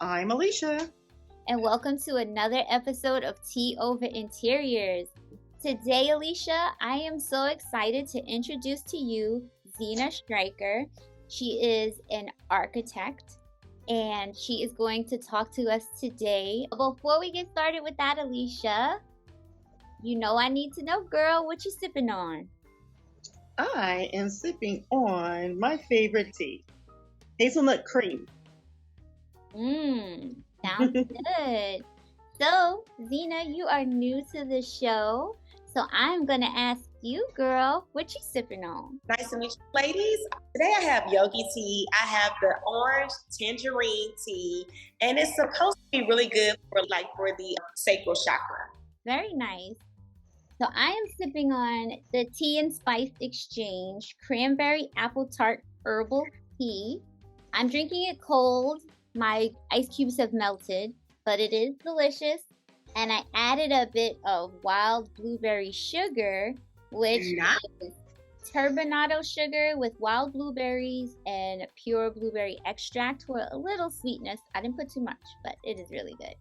I'm Alicia. And welcome to another episode of Tea Over Interiors. Today, Alicia, I am so excited to introduce to you Xena Stryker. She is an architect and she is going to talk to us today. Before we get started with that, Alicia, you know I need to know, girl, what you sipping on? I am sipping on my favorite tea, hazelnut cream. Sounds good. So, Xena, you are new to the show, so I'm gonna ask you, girl, what you sipping on? Nice to meet you, ladies. Today I have yogi tea. I have the orange tangerine tea, and it's supposed to be really good for the sacral chakra. Very nice. So I am sipping on the Tea and Spice Exchange Cranberry Apple Tart Herbal Tea. I'm drinking it cold. My ice cubes have melted, but it is delicious. And I added a bit of wild blueberry sugar, which is turbinado sugar with wild blueberries and pure blueberry extract for a little sweetness. I didn't put too much, but it is really good.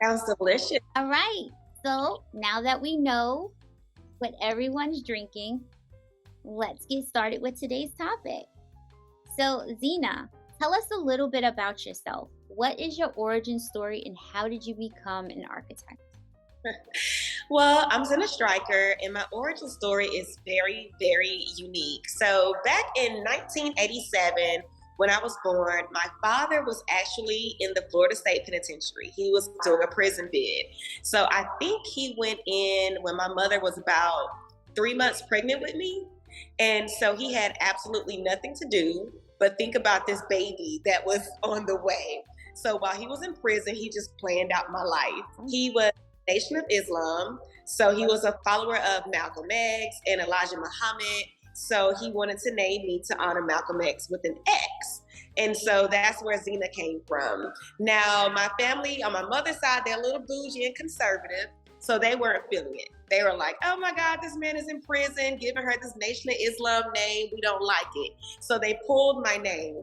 Sounds delicious. All right. So now that we know what everyone's drinking, let's get started with today's topic. So, Xena, tell us a little bit about yourself. What is your origin story and how did you become an architect? Well, I'm Xena Stryker, and my origin story is very, very unique. So back in 1987, when I was born, my father was actually in the Florida State Penitentiary. He was doing a prison bid. So I think he went in when my mother was about 3 months pregnant with me. And so he had absolutely nothing to do but think about this baby that was on the way. So while he was in prison, he just planned out my life. He was Nation of Islam. So he was a follower of Malcolm X and Elijah Muhammad. So he wanted to name me to honor Malcolm X with an X. And so that's where Xena came from. Now, my family on my mother's side, they're a little bougie and conservative. So they weren't feeling it. They were like, oh my God, this man is in prison, giving her this Nation of Islam name. We don't like it. So they pulled my name.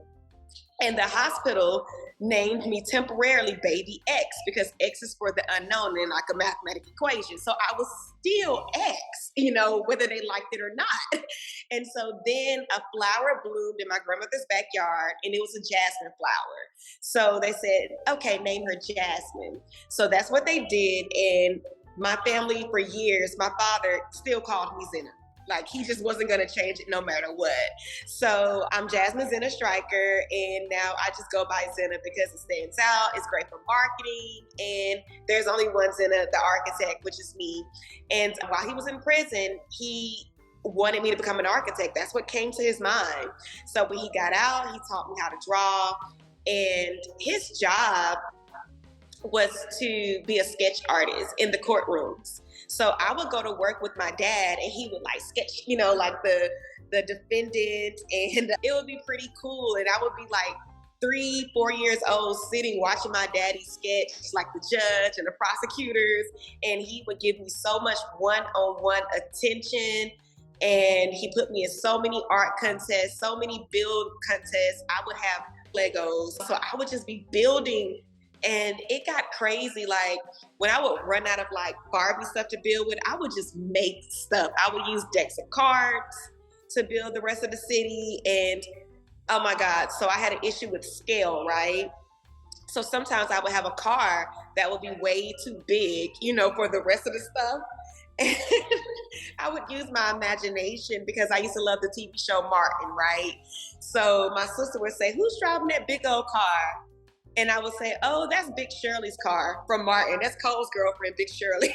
And the hospital named me temporarily Baby X because X is for the unknown in like a mathematical equation. So I was still X, whether they liked it or not. And so then a flower bloomed in my grandmother's backyard and it was a jasmine flower. So they said, okay, name her Jasmine. So that's what they did. And my family for years, my father still called me Xena. Like, he just wasn't going to change it no matter what. So I'm Jasmine Xena Stryker, and now I just go by Xena because it stands out. It's great for marketing, and there's only one Xena, the architect, which is me. And while he was in prison, he wanted me to become an architect. That's what came to his mind. So when he got out, he taught me how to draw, and his job was to be a sketch artist in the courtrooms. So I would go to work with my dad and he would sketch, the defendant, and it would be pretty cool. And I would be 3-4 years old sitting watching my daddy sketch the judge and the prosecutors. And he would give me so much one-on-one attention. And he put me in so many art contests, so many build contests. I would have Legos. So I would just be building. And it got crazy. When I would run out of Barbie stuff to build with, I would just make stuff. I would use decks of cards to build the rest of the city. And oh my God. So I had an issue with scale, right? So sometimes I would have a car that would be way too big, for the rest of the stuff. And I would use my imagination because I used to love the TV show Martin, right? So my sister would say, who's driving that big old car? And I would say, oh, that's Big Shirley's car from Martin. That's Cole's girlfriend, Big Shirley.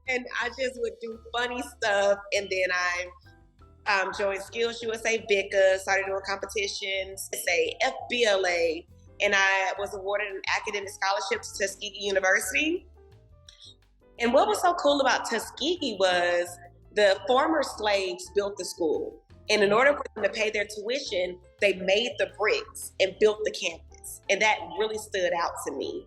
And I just would do funny stuff. And then I joined Skills USA BICA, started doing competitions, say FBLA. And I was awarded an academic scholarship to Tuskegee University. And what was so cool about Tuskegee was the former slaves built the school. And in order for them to pay their tuition, they made the bricks and built the campus. And that really stood out to me.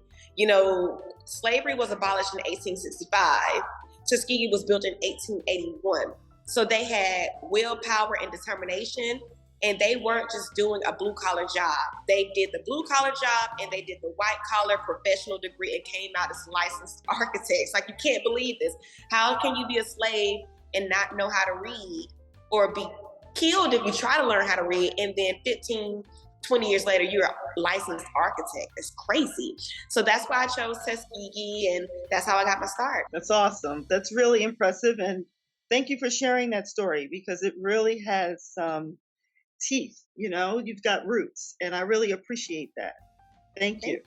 Slavery was abolished in 1865. Tuskegee was built in 1881. So they had willpower and determination And they weren't just doing a blue collar job. They did the blue collar job and they did the white collar professional degree and came out as licensed architects. Like, you can't believe this. How can you be a slave and not know how to read, or be killed if you try to learn how to read, and then 15, 20 years later, you're a licensed architect? It's crazy. So that's why I chose Tuskegee, and that's how I got my start. That's awesome. That's really impressive. And thank you for sharing that story, because it really has some teeth. You've got roots, and I really appreciate that. Thank you.